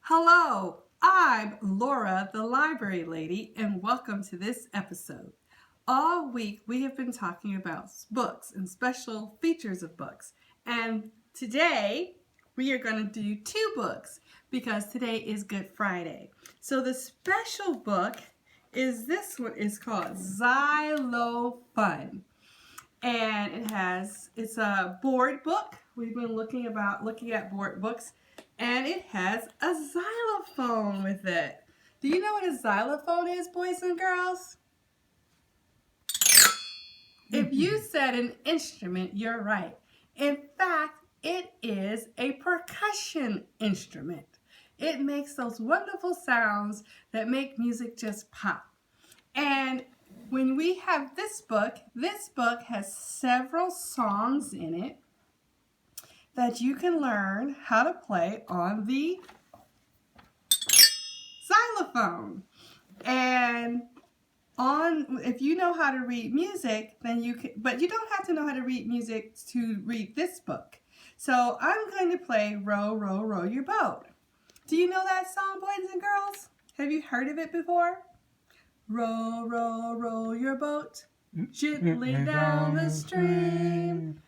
Hello, I'm Laura, the library lady, and welcome to this episode. All week we have been talking about books and special features of books. And today we are going to do two books because today is Good Friday. So the special book is this one is called Xylophone. And it's a board book. We've been looking at board books, and it has a xylophone with it. Do you know what a xylophone is, boys and girls? If you said an instrument, you're right. In fact, it is a percussion instrument. It makes those wonderful sounds that make music just pop. And when we have this book has several songs in it that you can learn how to play on the xylophone. And if you know how to read music, then you can, but you don't have to know how to read music to read this book. So I'm going to play Row, Row, Row Your Boat. Do you know that song, boys and girls? Have you heard of it before? Row, row, row your boat gently down the stream.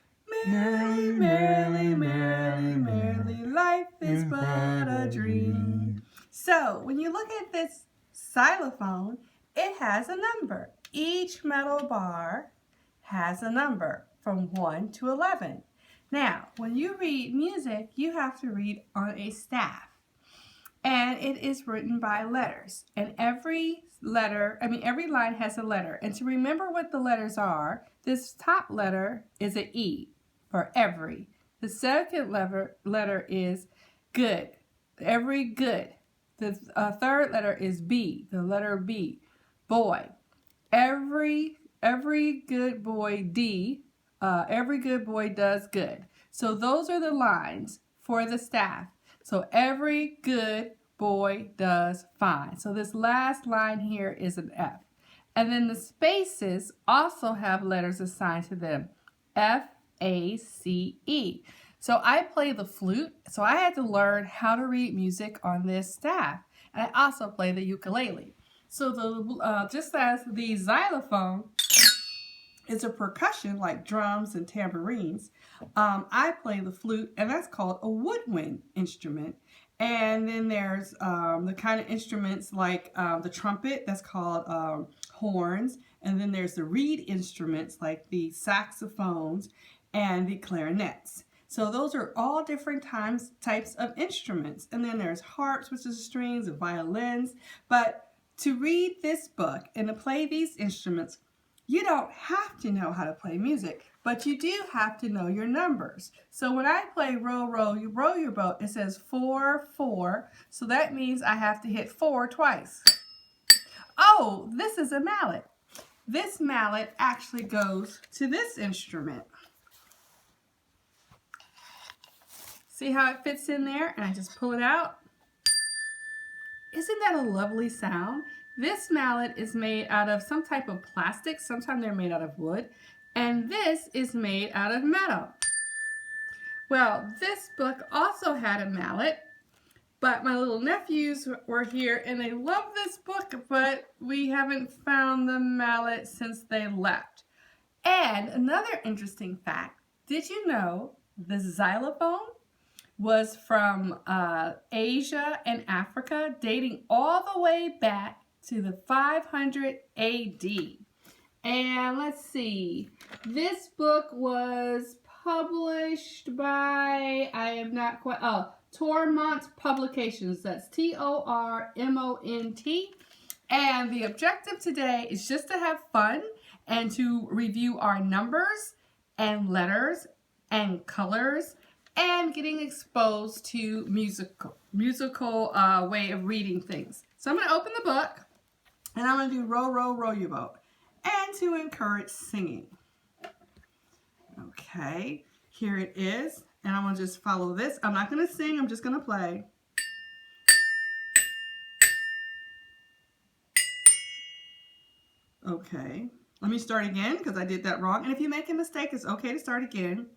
Merrily, merrily, merrily, merrily, life is but a dream. So, when you look at this xylophone, it has a number. Each metal bar has a number from 1 to 11. Now, when you read music, you have to read on a staff. And it is written by letters. And every line has a letter. And to remember what the letters are, this top letter is an E for every. The second letter is good. Every good. The third letter is B, the letter B, boy. Every good boy, D. Every good boy does good. So those are the lines for the staff. So every good boy does fine. So this last line here is an F. And then the spaces also have letters assigned to them. F, A, C, E. So I play the flute. So I had to learn how to read music on this staff. And I also play the ukulele. So just as the xylophone is a percussion like drums and tambourines, I play the flute, and that's called a woodwind instrument. And then there's the kind of instruments like the trumpet, that's called horns. And then there's the reed instruments like the saxophones and the clarinets. So those are all different types of instruments. And then there's harps, which is strings, and violins. But to read this book and to play these instruments, you don't have to know how to play music, but you do have to know your numbers. So when I play row, row, you row your boat, it says 4, 4. So that means I have to hit 4 twice. Oh, this is a mallet. This mallet actually goes to this instrument. See how it fits in there? And I just pull it out. Isn't that a lovely sound? This mallet is made out of some type of plastic. Sometimes they're made out of wood. And this is made out of metal. Well, this book also had a mallet, but my little nephews were here and they love this book, but we haven't found the mallet since they left. And another interesting fact, did you know the xylophone was from Asia and Africa, dating all the way back to the 500 AD. And let's see, this book was published by, Tormont Publications. That's Tormont. And the objective today is just to have fun and to review our numbers and letters and colors and getting exposed to musical way of reading things. So I'm going to open the book and I'm going to do Row, Row, Row Your Boat, and to encourage singing. Okay, here it is, and I'm going to just follow this. I'm not going to sing, I'm just going to play. Okay, let me start again because I did that wrong. And if you make a mistake, it's okay to start again.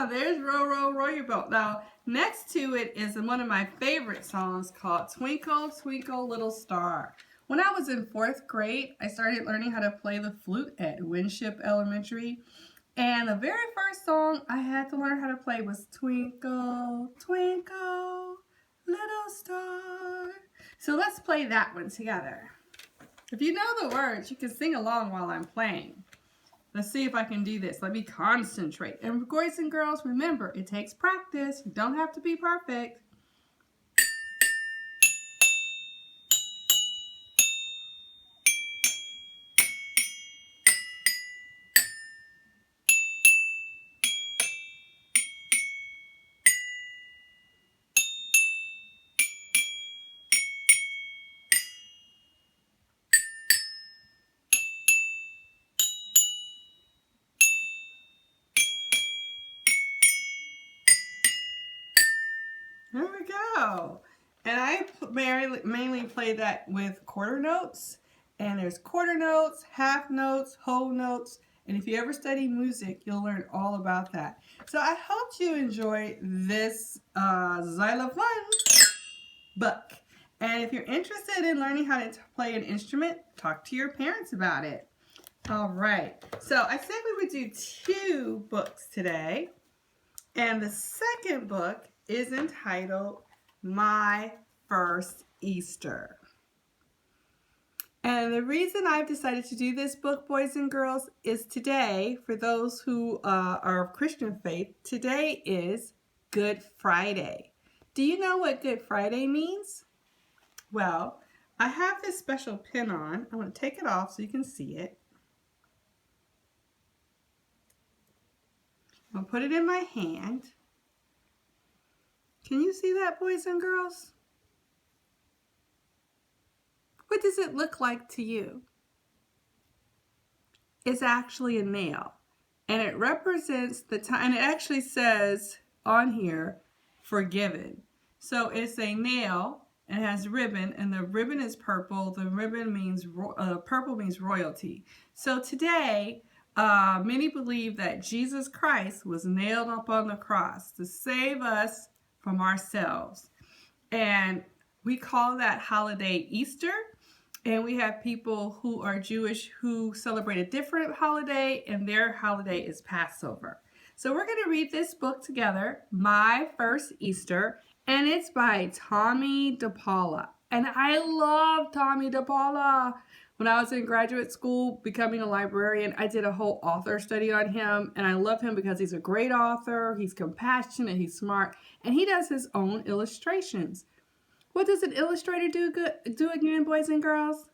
There's Row, Row, Row Your Boat. Now, next to it is one of my favorite songs called Twinkle, Twinkle, Little Star. When I was in 4th grade, I started learning how to play the flute at Winship Elementary. And the very first song I had to learn how to play was Twinkle, Twinkle, Little Star. So let's play that one together. If you know the words, you can sing along while I'm playing. Let's see if I can do this. Let me concentrate. And boys and girls, remember, it takes practice. You don't have to be perfect. There we go. And I mainly play that with quarter notes. And there's quarter notes, half notes, whole notes. And if you ever study music, you'll learn all about that. So I hope you enjoy this xylophone book. And if you're interested in learning how to play an instrument, talk to your parents about it. All right. So I said we would do 2 books today. And the second book is entitled My First Easter. And the reason I've decided to do this book, boys and girls, is today, for those who are of Christian faith, today is Good Friday. Do you know what Good Friday means? Well, I have this special pin on. I'm going to take it off so you can see it. I'll put it in my hand. Can you see that, boys and girls? What does it look like to you? It's actually a nail, and it represents the time, and it actually says on here, forgiven. So it's a nail, and it has ribbon, and the ribbon is purple. The ribbon means, purple means royalty. So today, many believe that Jesus Christ was nailed up on the cross to save us from ourselves. And we call that holiday Easter. And we have people who are Jewish who celebrate a different holiday, and their holiday is Passover. So we're going to read this book together, My First Easter, and it's by Tommy DePaula. And I love Tommy DePaula. When I was in graduate school becoming a librarian, I did a whole author study on him, and I love him because he's a great author, he's compassionate, he's smart, and he does his own illustrations. What does an illustrator do again, boys and girls?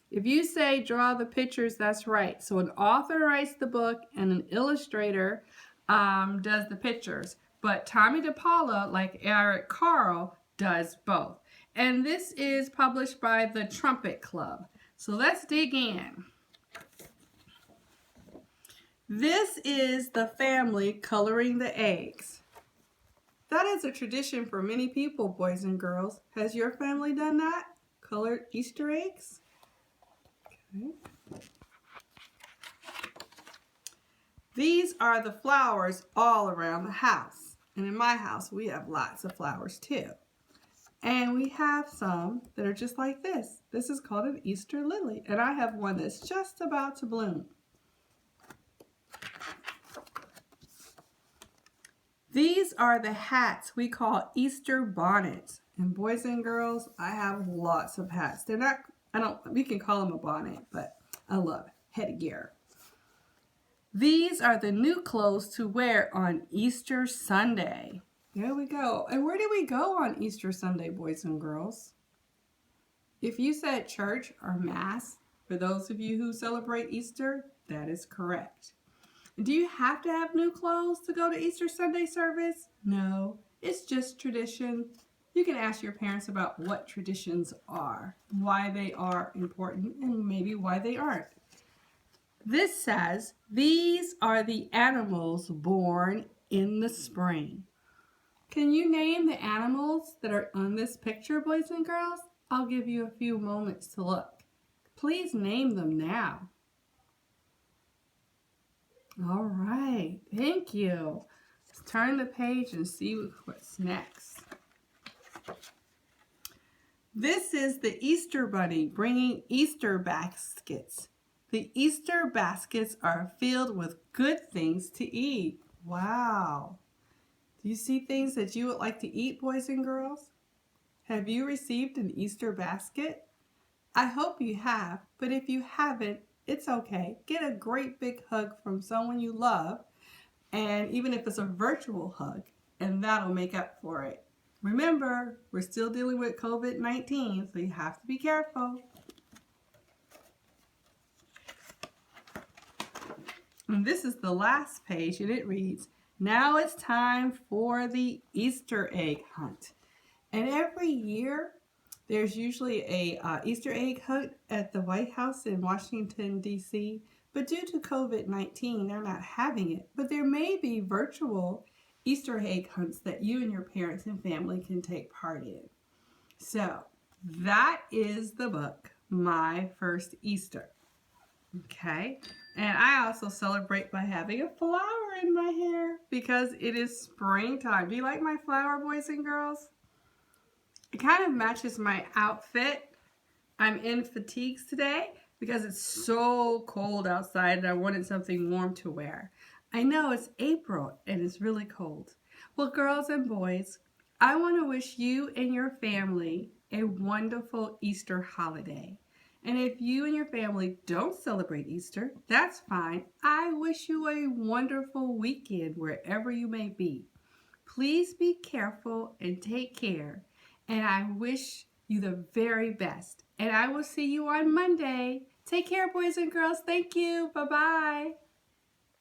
If you say draw the pictures, that's right. So an author writes the book and an illustrator does the pictures. But Tommy DePaula, like Eric Carle, does both. And this is published by the Trumpet Club. So let's dig in. This is the family coloring the eggs. That is a tradition for many people, boys and girls. Has your family done that? Colored Easter eggs? Okay. These are the flowers all around the house. And in my house, we have lots of flowers too. And we have some that are just like this. This is called an Easter lily. And I have one that's just about to bloom. These are the hats we call Easter bonnets. And boys and girls, I have lots of hats. They're not, we can call them a bonnet, but I love headgear. These are the new clothes to wear on Easter Sunday. There we go. And where do we go on Easter Sunday, boys and girls? If you said church or mass, for those of you who celebrate Easter, that is correct. Do you have to have new clothes to go to Easter Sunday service? No, it's just tradition. You can ask your parents about what traditions are, why they are important, and maybe why they aren't. This says, these are the animals born in the spring. Can you name the animals that are on this picture, boys and girls? I'll give you a few moments to look. Please name them now. All right, thank you. turn the page and see what's next. This is the Easter Bunny bringing Easter baskets. The Easter baskets are filled with good things to eat. Wow. Do you see things that you would like to eat, boys and girls? Have you received an Easter basket? I hope you have, but if you haven't, it's okay. Get a great big hug from someone you love, and even if it's a virtual hug, and that'll make up for it. Remember, we're still dealing with COVID-19, so you have to be careful. And this is the last page, and it reads, "Now it's time for the Easter egg hunt." And every year, there's usually a Easter egg hunt at the White House in Washington, D.C., but due to COVID-19, they're not having it. But there may be virtual Easter egg hunts that you and your parents and family can take part in. So that is the book, My First Easter. Okay, and I also celebrate by having a flower in my hair because it is springtime. Do you like my flower, boys and girls? It kind of matches my outfit. I'm in fatigues today because it's so cold outside and I wanted something warm to wear. I know it's April and it's really cold. Well, girls and boys, I want to wish you and your family a wonderful Easter holiday. And if you and your family don't celebrate Easter, that's fine. I wish you a wonderful weekend wherever you may be. Please be careful and take care. And I wish you the very best. And I will see you on Monday. Take care, boys and girls. Thank you. Bye-bye.